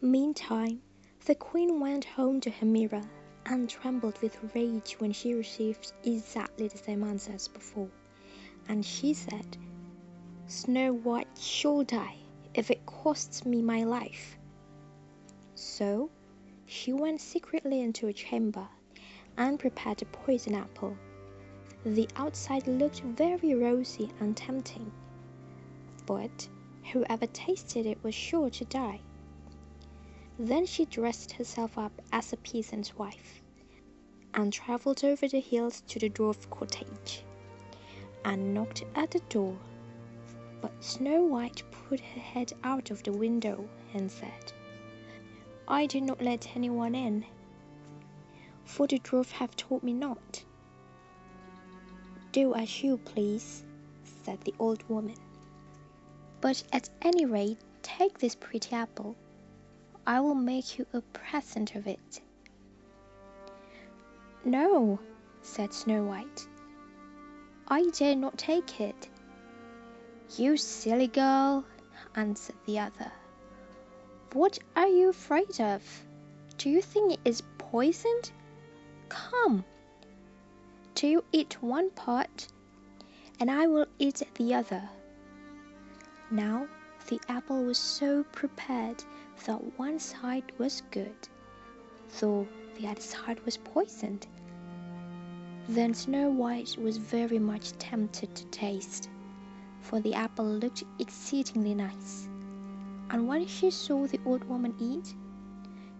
Meantime, the queen went home to her mirror and trembled with rage when she received exactly the same answer as before, and she said, "Snow White shall die if it costs me my life." So she went secretly into a chamber and prepared a poison apple. The outside looked very rosy and tempting, but whoever tasted it was sure to die. Then she dressed herself up as a peasant's wife and travelled over the hills to the dwarf cottage and knocked at the door. But Snow White put her head out of the window and said, "I did not let anyone in, for the dwarf have told me not." "Do as you please," said the old woman. "But at any rate take this pretty apple. I will make you a present of it." "No," said Snow White, "I dare not take it." "You silly girl," answered the other. "What are you afraid of? Do you think it is poisoned? Come, do you eat one part, and I will eat the other." Now the apple was so prepared that one side was good, though the other side was poisoned. Then Snow White was very much tempted to taste, for the apple looked exceedingly nice, and when she saw the old woman eat,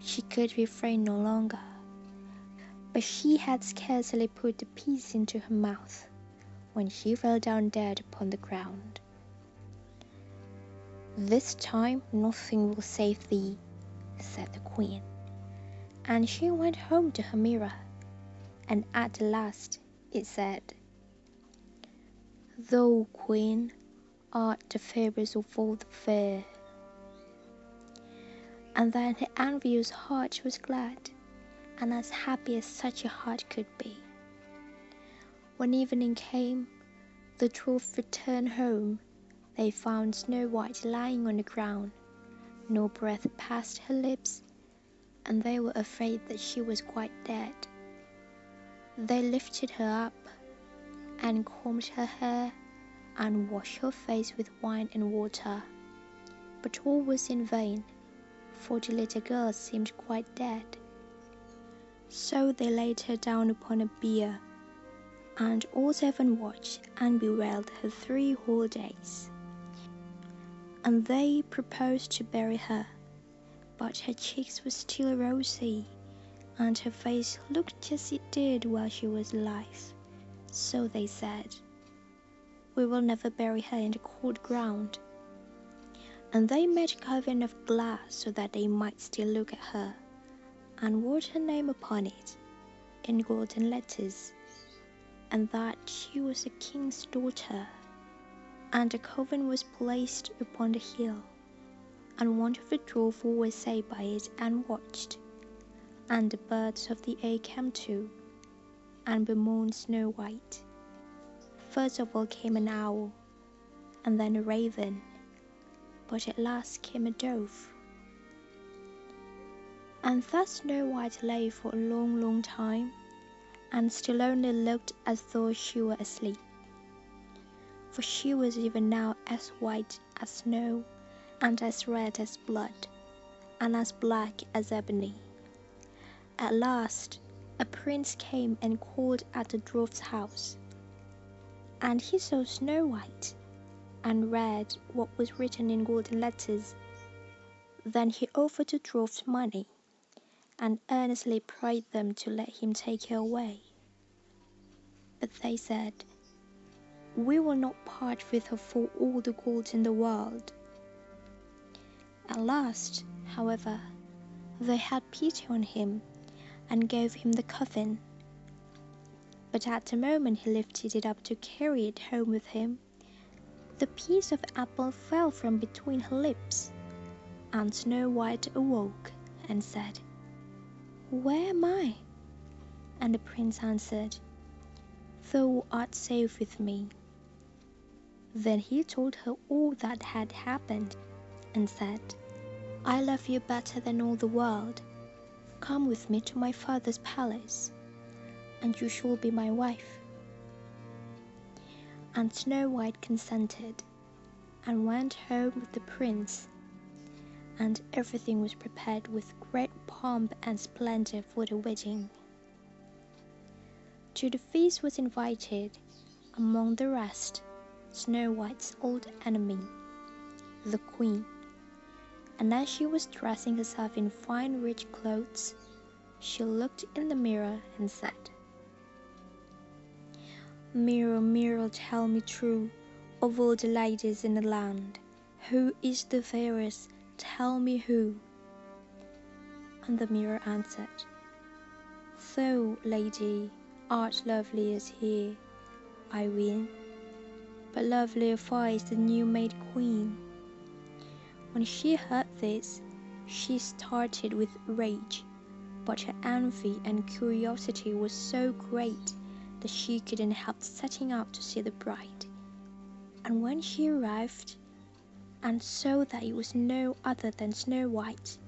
she could refrain no longer. But she had scarcely put the piece into her mouth when she fell down dead upon the ground. "This time nothing will save thee," said the queen, and she went home to her mirror, and at last it said, "Thou, queen, art the fairest of all the fair." And then her envious heart was glad, and as happy as such a heart could be. When evening came, the dwarf returned home. They found Snow White lying on the ground. No breath passed her lips, and they were afraid that she was quite dead. They lifted her up and combed her hair and washed her face with wine and water, but all was in vain, for the little girl seemed quite dead. So they laid her down upon a bier, and all 7 watched and bewailed her 3 whole days. And they proposed to bury her, but her cheeks were still rosy, and her face looked just as it did while she was alive. So they said, "We will never bury her in the cold ground." And they made a coffin of glass so that they might still look at her, and wrote her name upon it in golden letters, and that she was a king's daughter. And the coffin was placed upon the hill, and one of the dwarfs always sat by it and watched. And the birds of the air came too, and bemoaned Snow White. First of all came an owl, and then a raven, but at last came a dove. And thus Snow White lay for a long, long time, and still only looked as though she were asleep. For she was even now as white as snow, and as red as blood, and as black as ebony. At last a prince came and called at the dwarf's house, and he saw Snow White, and read what was written in golden letters. Then he offered the dwarfs money, and earnestly prayed them to let him take her away. But they said, "We will not part with her for all the gold in the world." At last, however, they had pity on him, and gave him the coffin. But at the moment he lifted it up to carry it home with him, the piece of apple fell from between her lips, and Snow White awoke and said, "Where am I?" And the prince answered, "Thou art safe with me." Then he told her all that had happened, and said, I love you better than all the world. Come with me to my father's palace, and you shall be my wife." And Snow White consented, and went home with the prince, and everything was prepared with great pomp and splendor for the wedding. To the feast was invited, among the rest, Snow White's old enemy, the Queen. And as she was dressing herself in fine rich clothes, she looked in the mirror and said, "Mirror, mirror, tell me true, of all the ladies in the land, who is the fairest? Tell me who." And the mirror answered, "Thou, lady, art lovely as here, I ween, but lovelier far is the new-made queen." When she heard this, she started with rage, but her envy and curiosity was so great that she couldn't help setting out to see the bride. And when she arrived and saw that it was no other than Snow White,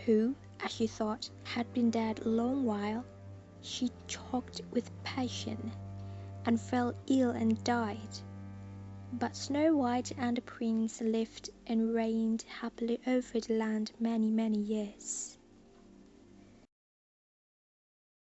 who, as she thought, had been dead a long while, she choked with passion and fell ill and died. But Snow White and the prince lived and reigned happily over the land many, many years.